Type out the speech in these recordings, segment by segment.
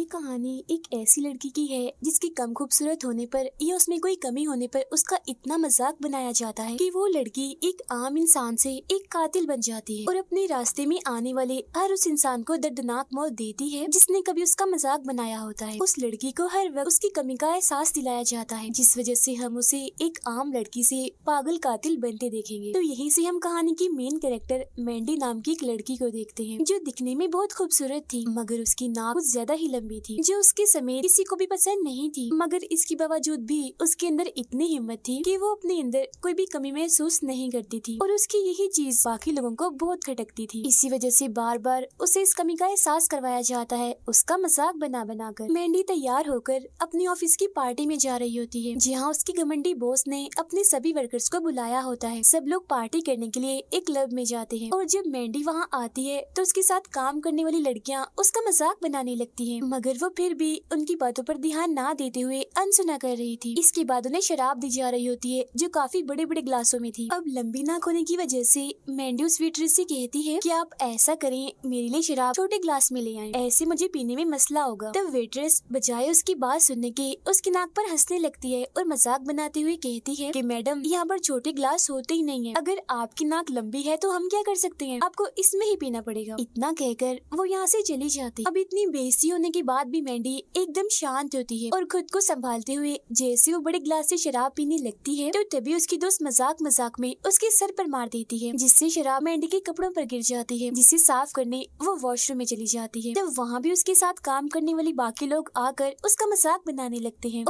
कहानी एक ऐसी लड़की की है जिसके कम खूबसूरत होने पर या उसमें कोई कमी होने पर उसका इतना मजाक बनाया जाता है कि वो लड़की एक आम इंसान से एक कातिल बन जाती है और अपने रास्ते में आने वाले हर उस इंसान को दर्दनाक मौत देती है जिसने कभी उसका मजाक बनाया होता है। उस लड़की को हर वक्त उसकी कमी का एहसास दिलाया जाता है जिस वजह से हम उसे एक आम लड़की से पागल कातिल बनते देखेंगे। तो यहीं से हम कहानी की मेन कैरेक्टर मैंडी नाम की एक लड़की को देखते हैं जो दिखने में बहुत खूबसूरत थी मगर उसकी नाक कुछ ज्यादा ही लंबी थी जो उसके समेत किसी को भी पसंद नहीं थी। मगर इसके बावजूद भी उसके अंदर इतनी हिम्मत थी कि वो अपने अंदर कोई भी कमी महसूस नहीं करती थी और उसकी यही चीज बाकी लोगों को बहुत खटकती थी। इसी वजह से बार बार उसे इस कमी का एहसास करवाया जाता है उसका मजाक बना बना कर। मैंडी तैयार होकर अपनी ऑफिस की पार्टी में जा रही होती है जहाँ उसकी घमंडी बॉस ने अपने सभी वर्कर्स को बुलाया होता है। सब लोग पार्टी करने के लिए एक क्लब में जाते हैं और जब मैंडी वहाँ आती है तो उसके साथ काम करने वाली लड़कियाँ उसका मजाक बनाने लगती हैं मगर वो फिर भी उनकी बातों पर ध्यान ना देते हुए अनसुना कर रही थी। इसके बाद उन्हें शराब दी जा रही होती है जो काफी बड़े बड़े ग्लासों में थी। अब लंबी नाक होने की वजह से मैंडी उस वेट्रेस से कहती है कि आप ऐसा करें मेरे लिए शराब छोटे ग्लास में ले आएं, ऐसे मुझे पीने में मसला होगा। तब वेट्रेस बजाय उसकी बात सुनने के उसकी नाक पर हंसने लगती है और मजाक बनाते हुए कहती है कि मैडम यहाँ पर छोटे ग्लास होते ही नहीं है, अगर आपकी नाक लंबी है तो हम क्या कर सकते हैं, आपको इसमें ही पीना पड़ेगा। इतना कहकर वो यहाँ से चली जाती। अब इतनी बेइज्जती होने के बाद भी मैंडी एकदम शांत होती है और खुद को संभालते हुए जैसे वो बड़े ग्लास से शराब पीने लगती है तो तभी उसकी दोस्त मजाक मजाक में उसके सर पर मार देती है जिससे शराब मैंडी के कपड़ों पर गिर जाती है जिसे साफ करने वो वॉशरूम में चली जाती है। तो वहाँ भी उसके साथ काम करने वाली बाकी लोग आकर उसका मजाक बनाने लगते हैं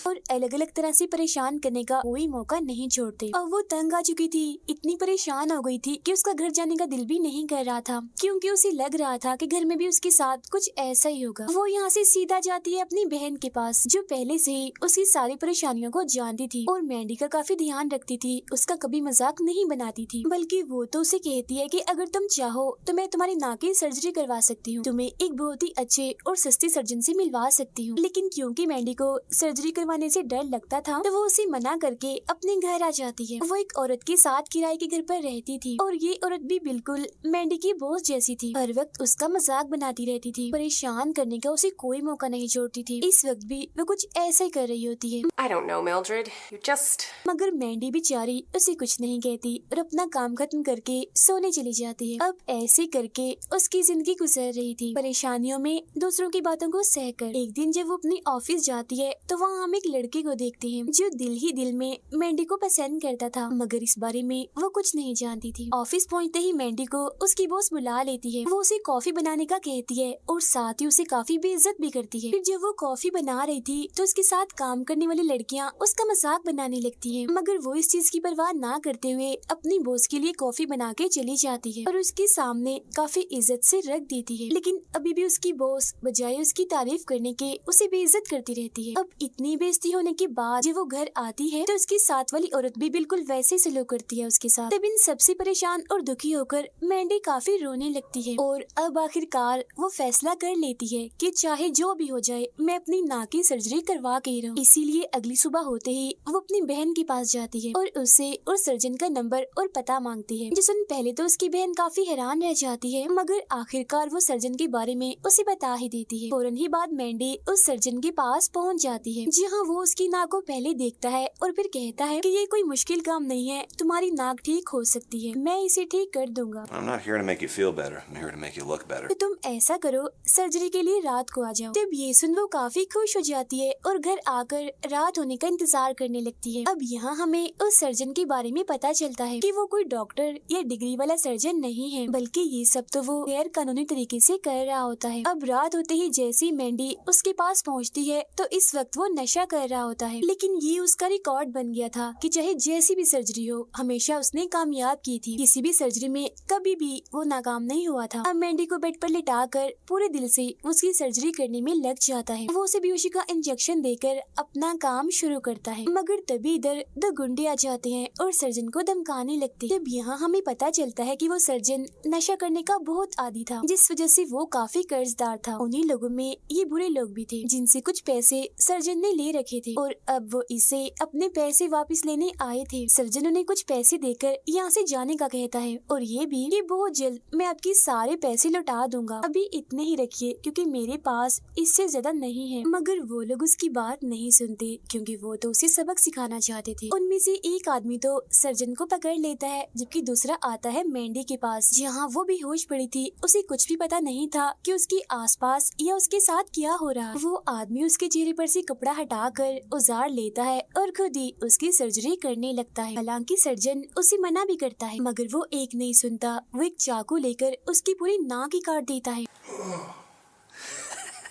और अलग अलग तरह से परेशान करने का कोई मौका नहीं छोड़ते। और वो तंग आ चुकी थी, इतनी परेशान हो गई थी कि उसका घर जाने का दिल भी नहीं कर रहा था क्योंकि उसे लग रहा था कि घर में भी उसके साथ कुछ ऐसा ही होगा। वो यहाँ से सीधा जाती है अपनी बहन के पास जो पहले से ही उसकी सारी परेशानियों को जानती थी और मैंडी का काफी ध्यान रखती थी, उसका कभी मजाक नहीं बनाती थी बल्कि वो तो उसे कहती है कि अगर तुम चाहो तो मैं तुम्हारी नाक की सर्जरी करवा सकती हूँ, तुम्हें एक बहुत ही अच्छे और सस्ते सर्जन से मिलवा सकती हूँ। लेकिन क्योंकि मैंडी को सर्जरी करवाने से डर लगता था तो वो उसे मना करके अपने घर आ जाती है। वो एक औरत के साथ किराए के घर पर रहती थी और ये औरत भी बिल्कुल मैंडी की बॉस जैसी थी, हर वक्त उसका मजाक बनाती रहती थी, परेशान करने का उसे कोई मौका नहीं छोड़ती थी। इस वक्त भी वो कुछ ऐसा ही कर रही होती है। I don't know, Mildred. You just... मगर मैंडी बेचारी उसे कुछ नहीं कहती और अपना काम खत्म करके सोने चली जाती है। अब ऐसे करके उसकी जिंदगी गुजर रही थी परेशानियों में दूसरों की बातों को सहकर। एक दिन जब वो अपनी ऑफिस जाती है तो वहाँ हम एक लड़के को देखते हैं जो दिल ही दिल में मैंडी को पसंद करता था मगर इस बारे में वो कुछ नहीं जानती थी। ऑफिस पहुँचते ही मैंडी को उसकी बॉस बुला लेती है, वो उसे कॉफी बनाने का कहती है और साथ ही उसे काफी बेइज्जत भी करती है। फिर जब वो कॉफी बना रही थी तो उसके साथ काम करने वाली लड़कियाँ उसका मजाक बनाने लगती है मगर वो इस चीज की परवाह ना करते हुए अपनी बॉस के लिए कॉफी बना के चली जाती है और उसके सामने काफी इज्जत से रख देती है। लेकिन अभी भी उसकी बॉस बजाय उसकी तारीफ करने के उसे बेइज्जत करती रहती है। अब इतनी बेइज्जती होने के बाद जब वो घर आती है तो उसकी साथ वाली औरत भी बिल्कुल वैसे सलूक करती है उसके साथ। तब इन सबसे परेशान और दुखी होकर मैंडी काफी रोने लगती है और अब आखिरकार वो फैसला कर लेती है कि चाहे जो भी हो जाए मैं अपनी नाक की सर्जरी करवा के ही रहूं। इसीलिए अगली सुबह होते ही वो अपनी बहन के पास जाती है और उससे और सर्जन का नंबर और पता मांगती है। जो सुन पहले तो उसकी बहन काफी हैरान रह जाती है मगर आखिरकार वो सर्जन के बारे में उसे बता ही देती है। फौरन ही बाद मैंडी उस सर्जन के पास पहुँच जाती है जहाँ वो उसकी नाक को पहले देखता है और फिर कहता है कि ये कोई मुश्किल काम नहीं है, तुम्हारी नाक ठीक हो सकती है, मैं इसे ठीक कर दूंगा। I'm not here to make you feel better. I'm here to make you look better. तो तुम ऐसा करो सर्जरी के लिए रात को आ जाओ। तब ये सुन वो काफी खुश हो जाती है और घर आकर रात होने का इंतजार करने लगती है। अब यहाँ हमें उस सर्जन के बारे में पता चलता है कि वो कोई डॉक्टर या डिग्री वाला सर्जन नहीं है बल्कि ये सब तो वो गैर कानूनी तरीके से कर रहा होता है। अब रात होते ही जैसे मैंडी उसके पास पहुँचती है तो इस वक्त वो नशा कर रहा होता है लेकिन ये उसका रिकॉर्ड बन गया था कि चाहे जैसी भी सर्जरी हो हमेशा उसने कामयाब की थी, किसी भी सर्जरी में कभी भी वो नाकाम नहीं हुआ था। अब मैंडी को बेड पर लिटाकर पूरे दिल से उसकी सर्जरी करने में लग जाता है। वो उसे बेहोशी का इंजेक्शन देकर अपना काम शुरू करता है मगर तभी इधर दो गुंडे आ जाते हैं और सर्जन को धमकाने लगते हैं। तब यहाँ हमें पता चलता है कि वो सर्जन नशा करने का बहुत आदी था जिस वजह से वो काफी कर्जदार था। उन्हीं लोगों में ये बुरे लोग भी थे जिनसे कुछ पैसे सर्जन ने ले रखे थे और अब वो इसे अपने पैसे वापस लेने आए थे। सर्जन उन्हें कुछ पैसे देकर यहाँ से जाने का कहता है और ये भी कि बहुत जल्द मैं आपके सारे पैसे लौटा दूंगा, अभी इतने ही रखिए क्योंकि मेरे पास इससे ज्यादा नहीं है। मगर वो लोग उसकी बात नहीं सुनते क्योंकि वो तो उसे सबक सिखाना चाहते थे। उनमें से एक आदमी तो सर्जन को पकड़ लेता है जबकि दूसरा आता है मैंडी के पास जहाँ वो बेहोश पड़ी थी। उसे कुछ भी पता नहीं था कि उसके आसपास या उसके साथ क्या हो रहा। वो आदमी उसके चेहरे पर से कपड़ा हटाकर औजार लेता है और खुद ही उसकी सर्जरी करने लगता है। हालांकि सर्जन उसे मना भी करता है मगर वो एक नहीं सुनता। वो एक चाकू लेकर उसकी पूरी नाक ही काट देता है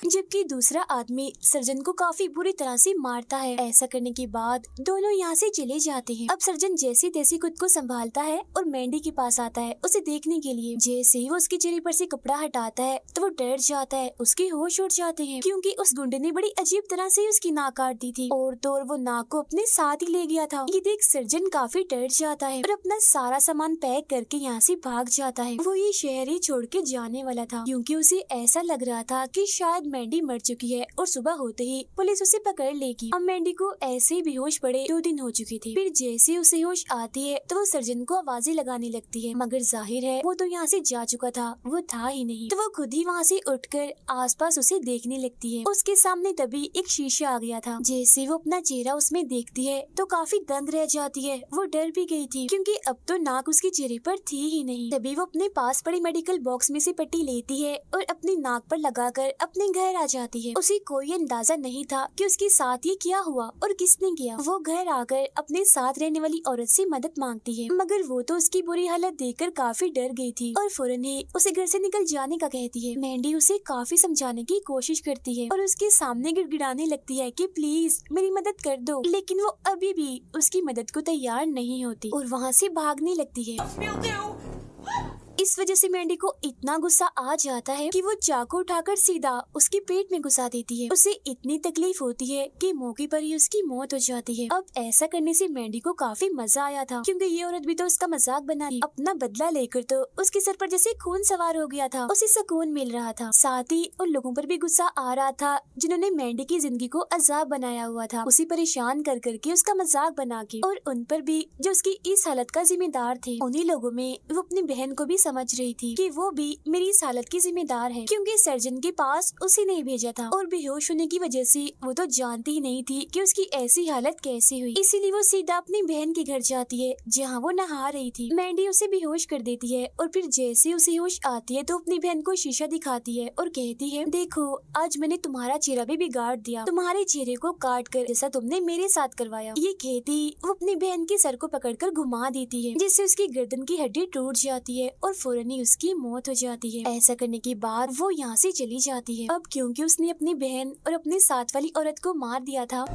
जबकि दूसरा आदमी सर्जन को काफी बुरी तरह से मारता है। ऐसा करने के बाद दोनों यहाँ से चले जाते हैं। अब सर्जन जैसे तैसे खुद को संभालता है और मैंडी के पास आता है उसे देखने के लिए। जैसे ही वो उसके चेहरे पर से कपड़ा हटाता है तो वो डर जाता है, उसके होश उड़ जाते हैं क्योंकि उस गुंडे ने बड़ी अजीब तरह से उसकी नाक काट दी थी और तो और वो नाक को अपने साथ ही ले गया था। ये देख सर्जन काफी डर जाता है और अपना सारा सामान पैक करके यहाँ से भाग जाता है। वो ये शहर ही छोड़ के जाने वाला था क्योंकि उसे ऐसा लग रहा था कि शायद मैंडी मर चुकी है और सुबह होते ही पुलिस उसे पकड़ लेगी। अब मैंडी को ऐसे ही बेहोश पड़े 2 दिन हो चुके थे। फिर जैसे उसे होश आती है तो वो सर्जन को आवाजें लगाने लगती है मगर जाहिर है वो तो यहाँ से जा चुका था, वो था ही नहीं। तो वो खुद ही वहाँ से उठकर आसपास उसे देखने लगती है। उसके सामने तभी एक शीशा आ गया था। जैसे वो अपना चेहरा उसमें देखती है तो काफी दंग रह जाती है। वो डर भी गई थी क्योंकि अब तो नाक उसके चेहरे पर थी ही नहीं। तभी वो अपने पास पड़े मेडिकल बॉक्स में से पट्टी लेती है और अपनी नाक पर लगाकर अपने घर आ जाती है। उसे कोई अंदाजा नहीं था कि उसके साथ ये क्या हुआ और किसने किया। वो घर आकर अपने साथ रहने वाली औरत से मदद मांगती है मगर वो तो उसकी बुरी हालत देखकर काफी डर गई थी और फौरन ही उसे घर से निकल जाने का कहती है। मैंडी उसे काफी समझाने की कोशिश करती है और उसके सामने गिड़गिड़ाने लगती है कि प्लीज मेरी मदद कर दो, लेकिन वो अभी भी उसकी मदद को तैयार नहीं होती और वहाँ से भागने लगती है। इस वजह से मैंडी को इतना गुस्सा आ जाता है कि वो चाकू उठाकर सीधा उसके पेट में घुसा देती है। उसे इतनी तकलीफ होती है कि मौके पर ही उसकी मौत हो जाती है। अब ऐसा करने से मैंडी को काफी मजा आया था क्योंकि ये औरत भी तो उसका मजाक बना रही। अपना बदला लेकर तो उसके सर पर जैसे खून सवार हो गया था। उसे सुकून मिल रहा था, साथ ही उन लोगों पर भी गुस्सा आ रहा था जिन्होंने मैंडी की जिंदगी को अजाब बनाया हुआ था, उसे परेशान कर करके उसका मजाक बना के। और उन पर भी जो उसकी इस हालत का जिम्मेदार थे। उन्हीं लोगों में वो अपनी बहन को भी समझ रही थी कि वो भी मेरी इस हालत की जिम्मेदार है क्योंकि सर्जन के पास उसे नहीं भेजा था और बेहोश होने की वजह से वो तो जानती ही नहीं थी कि उसकी ऐसी हालत कैसे हुई। इसीलिए वो सीधा अपनी बहन के घर जाती है जहाँ वो नहा रही थी। मैंडी उसे बेहोश कर देती है और फिर जैसे उसे होश आती है तो अपनी बहन को शीशा दिखाती है और कहती है, देखो आज मैंने तुम्हारा चेहरा भी बिगाड़ दिया, तुम्हारे चेहरे को काट कर जैसा तुमने मेरे साथ करवाया। ये कहती वो अपनी बहन के सर को पकड़कर घुमा देती है जिससे उसकी गर्दन की हड्डी टूट जाती है और फौरन ही उसकी मौत हो जाती है। ऐसा करने के बाद वो यहाँ से चली जाती है। अब क्योंकि उसने अपनी बहन और अपने साथ वाली औरत को मार दिया था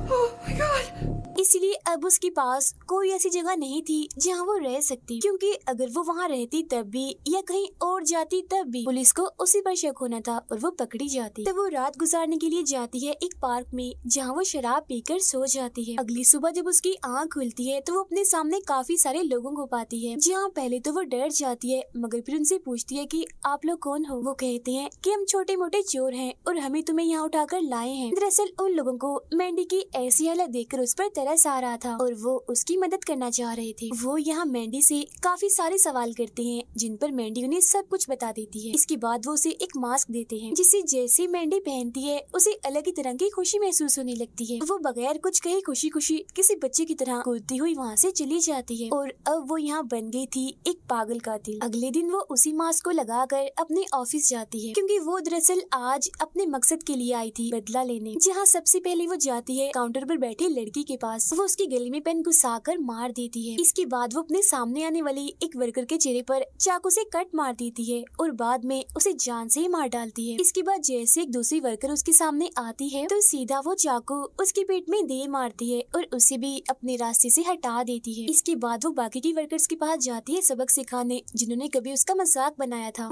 इसलिए अब उसके पास कोई ऐसी जगह नहीं थी जहाँ वो रह सकती, क्योंकि अगर वो वहाँ रहती तब भी या कहीं और जाती तब भी पुलिस को उसी पर शक होना था और वो पकड़ी जाती। तब वो रात गुजारने के लिए जाती है एक पार्क में जहाँ वो शराब पीकर सो जाती है। अगली सुबह जब उसकी आँख खुलती है तो वो अपने सामने काफी सारे लोगों को पाती है जहाँ पहले तो वो डर जाती है मगर फिर उनसे पूछती है कि आप लोग कौन हो। वो कहते हैं कि हम छोटे मोटे चोर हैं और हमें तुम्हें यहाँ उठाकर लाए हैं। दरअसल उन लोगों को मैंडी की ऐसी हालत देखकर उस पर तरस आ रहा था और वो उसकी मदद करना चाह रहे थे। वो यहाँ मैंडी से काफी सारे सवाल करते हैं जिन पर मैंडी उन्हें सब कुछ बता देती है। इसके बाद वो उसे एक मास्क देते हैं जिसे जैसे मैंडी पहनती है उसे अलग ही तरह की खुशी महसूस होने लगती है। वो बगैर कुछ कहे खुशी खुशी किसी बच्चे की तरह कूदती हुई वहाँ से चली जाती है और अब वो यहाँ बन गई थी एक पागल कातिल। अगले दिन वो उसी मास्क को लगाकर अपने ऑफिस जाती है क्योंकि वो दरअसल आज अपने मकसद के लिए आई थी, बदला लेने। जहाँ सबसे पहले वो जाती है काउंटर पर बैठी लड़की के पास। वो उसके गले में पेन घुसाकर मार देती है। इसके बाद वो अपने सामने आने वाली एक वर्कर के चेहरे पर चाकू से कट मार देती है और बाद में उसे जान से ही मार डालती है। इसके बाद जैसे एक दूसरी वर्कर उसके सामने आती है तो सीधा वो चाकू उसके पेट में दे मारती है और उसे भी अपने रास्ते से हटा देती है। इसके बाद वो बाकी की वर्कर्स के पास जाती है सबक सिखाने जिन्होंने कभी उसका मजाक बनाया था।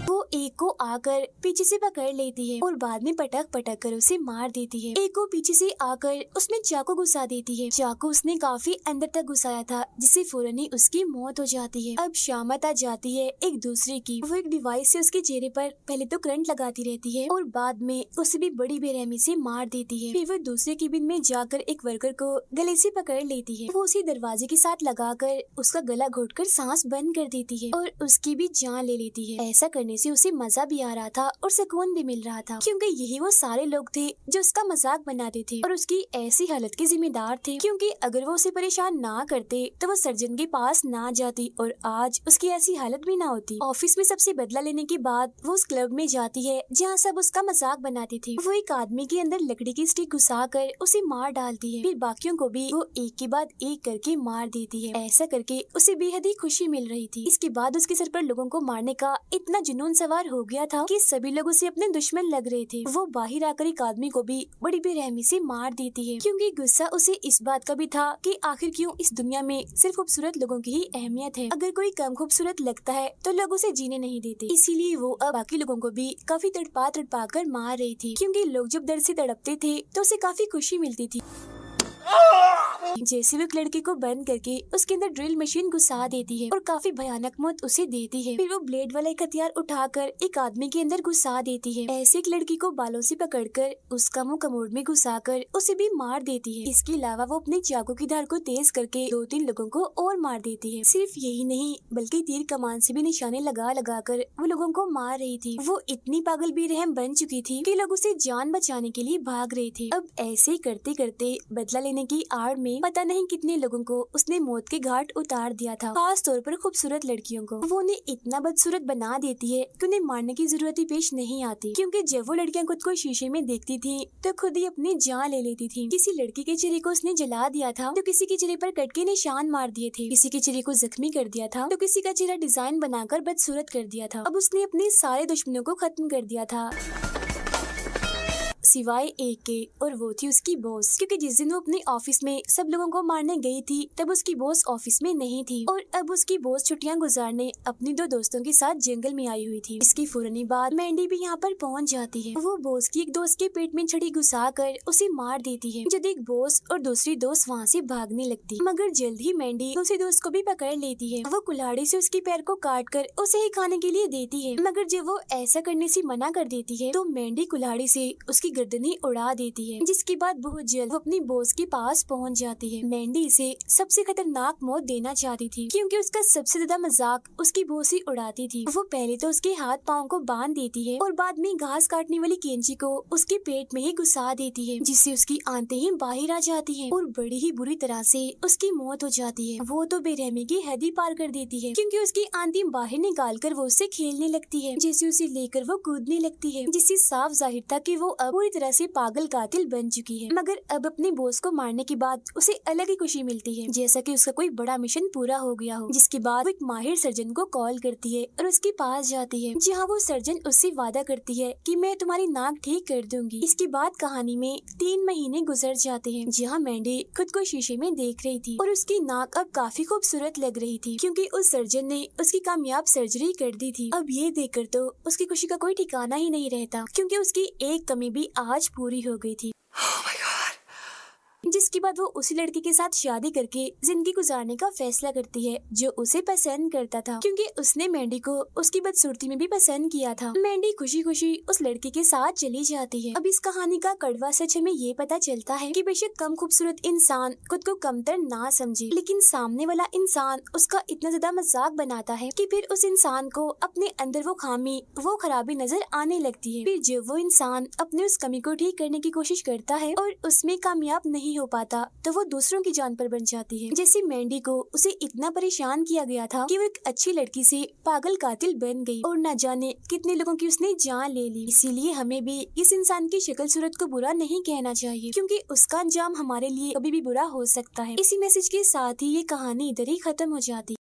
वो एक को आकर पीछे से पकड़ लेती है और बाद में पटक पटक कर उसे मार देती है। एक को पीछे से आकर उसमें चाकू घुसा देती है। चाकू उसने काफी अंदर तक घुसाया था, जिससे फौरन ही उसकी मौत हो जाती है। अब शामत आ जाती है एक दूसरे की। वो एक डिवाइस से उसके चेहरे पर पहले तो करंट लगाती रहती है और बाद में उसे भी बड़ी बेरहमी से मार देती है। फिर वो दूसरे केबिन में जाकर एक वर्कर को गले से पकड़ लेती है। वो उसी दरवाजे के साथ लगाकर उसका गला घोटकर सांस बंद कर देती है और उसकी भी जान ले लेती है। ऐसा करने से उसे मजा भी आ रहा था और सुकून भी मिल रहा था, क्योंकि यही वो सारे लोग थे जो उसका मजाक बनाते थे और उसकी ऐसी हालत के जिम्मेदार थे। क्योंकि अगर वो उसे परेशान ना करते तो वो सर्जन के पास ना जाती और आज उसकी ऐसी हालत भी ना होती। ऑफिस में सबसे बदला लेने के बाद वो उस क्लब में जाती है जहाँ सब उसका मजाक बनाते थे। वो एक आदमी के अंदर लकड़ी की स्टिक घुसा कर उसे मार डालती है। फिर बाकियों को भी वो एक के बाद एक करके मार देती है। ऐसा करके उसे बेहद ही खुशी मिल रही थी। इसके बाद उसके सर पर लोगों को मारने का इतना जुनून सवार हो गया था कि सभी लोग उसे अपने दुश्मन लग रहे थे। वो बाहर आकर एक आदमी को भी बड़ी बेरहमी से मार देती है, क्योंकि गुस्सा उसे इस बात का भी था कि आखिर क्यों इस दुनिया में सिर्फ खूबसूरत लोगों की ही अहमियत है। अगर कोई कम खूबसूरत लगता है तो लोग उसे जीने नहीं देते। इसीलिए वो अब बाकी लोगों को भी काफी तड़पा तड़पा कर मार रही थी, क्योंकि लोग जब दर्द से तड़पते थे तो उसे काफी खुशी मिलती थी। जैसे वो एक लड़के को बंद करके उसके अंदर ड्रिल मशीन घुसा देती है और काफी भयानक मौत उसे देती है। फिर वो ब्लेड वाला एक हथियार उठाकर एक आदमी के अंदर घुसा देती है। ऐसे एक लड़की को बालों से पकड़कर उसका मुंह कमोड में घुसाकर उसे भी मार देती है। इसके अलावा वो अपने चाकू की धार को तेज करके 2-3 लोगों को और मार देती है। सिर्फ यही नहीं बल्कि तीर कमान से भी निशाने लगा लगा कर वो लोगों को मार रही थी। वो इतनी पागल बेरहम बन चुकी थी कि लोग उसे जान बचाने के लिए भाग रहे थे। अब ऐसे ही करते करते बदला लेने की आड़ में पता नहीं कितने लोगों को उसने मौत के घाट उतार दिया था। खास तौर पर खूबसूरत लड़कियों को वो उन्हें इतना बदसूरत बना देती है कि उन्हें मारने की जरूरत ही पेश नहीं आती, क्योंकि जब वो लड़कियां खुद को शीशे में देखती थी तो खुद ही अपनी जान ले लेती थी। किसी लड़की के चेहरे को उसने जला दिया था तो किसी के चेहरे पर कट के निशान मार दिए थे, किसी के चेहरे को जख्मी कर दिया था तो किसी का चेहरा डिजाइन बनाकर बदसूरत कर दिया था। अब उसने अपने सारे दुश्मनों को खत्म कर दिया था सिवाय एक के, और वो थी उसकी बॉस। क्योंकि जिस दिन वो अपने ऑफिस में सब लोगों को मारने गई थी तब उसकी बॉस ऑफिस में नहीं थी और अब उसकी बॉस छुट्टियां गुजारने अपनी 2 दोस्तों के साथ जंगल में आई हुई थी। इसकी फौरन बाद मैंडी भी यहाँ पर पहुँच जाती है। वो बॉस की एक दोस्त के पेट में छड़ी घुसा कर उसे मार देती है, जो देख बॉस और दूसरी दोस्त वहाँ से भागने लगती, मगर जल्द ही मैंडी दूसरी दोस्त को भी पकड़ लेती है। वो कुल्हाड़ी से उसके पैर को काट कर उसे ही खाने के लिए देती है, मगर जब वो ऐसा करने से मना कर देती है तो मैंडी कुल्हाड़ी से उसकी गर्दनी उड़ा देती है, जिसके बाद बहुत जल्द वो अपनी बॉस के पास पहुंच जाती है। मैंडी इसे सबसे खतरनाक मौत देना चाहती थी, क्योंकि उसका सबसे ज्यादा मजाक उसकी बॉस ही उड़ाती थी। वो पहले तो उसके हाथ पाँव को बांध देती है और बाद में घास काटने वाली कैंची को उसके पेट में ही घुसा देती है, जिससे उसकी आंतें ही बाहर आ जाती है और बड़ी ही बुरी तरह से उसकी मौत हो जाती है। वो तो बेरहमी की हद ही पार कर देती है, क्योंकि उसकी आंतें बाहर निकाल कर वो उससे खेलने लगती है, जैसे उसे लेकर वो कूदने लगती है, जिससे साफ जाहिर था कि वो अब पूरी तरह से पागल कातिल बन चुकी है। मगर अब अपने बॉस को मारने के बाद उसे अलग ही खुशी मिलती है, जैसा कि उसका कोई बड़ा मिशन पूरा हो गया हो। जिसके बाद वो एक माहिर सर्जन को कॉल करती है और उसके पास जाती है, जहाँ वो सर्जन उससे वादा करती है कि मैं तुम्हारी नाक ठीक कर दूंगी। इसके बाद कहानी में 3 महीने गुजर जाते हैं, जहाँ मैंडी खुद को शीशे में देख रही थी और उसकी नाक अब काफी खूबसूरत लग रही थी, क्योंकि उस सर्जन ने उसकी कामयाब सर्जरी कर दी थी। अब ये देखकर तो उसकी खुशी का कोई ठिकाना ही नहीं रहता, क्योंकि उसकी एक कमी भी आज पूरी हो गई थी। जिसके बाद वो उसी लड़के के साथ शादी करके जिंदगी गुजारने का फैसला करती है जो उसे पसंद करता था, क्योंकि उसने मैंडी को उसकी बदसूरती में भी पसंद किया था। मैंडी खुशी खुशी उस लड़के के साथ चली जाती है। अब इस कहानी का कड़वा सच हमें ये पता चलता है कि बेशक कम खूबसूरत इंसान खुद को कमतर ना समझे, लेकिन सामने वाला इंसान उसका इतना ज्यादा मजाक बनाता है कि फिर उस इंसान को अपने अंदर वो खामी, वो खराबी नजर आने लगती है। फिर जब वो इंसान अपने उस कमी को ठीक करने की कोशिश करता है और उसमें कामयाब नहीं हो पाता तो वो दूसरों की जान पर बन जाती है। जैसे मैंडी को उसे इतना परेशान किया गया था कि वो एक अच्छी लड़की से पागल कातिल बन गई और न जाने कितने लोगों की उसने जान ले ली। इसीलिए हमें भी इस इंसान की शक्ल सूरत को बुरा नहीं कहना चाहिए, क्योंकि उसका अंजाम हमारे लिए कभी भी बुरा हो सकता है। इसी मैसेज के साथ ही ये कहानी इधर ही खत्म हो जाती है।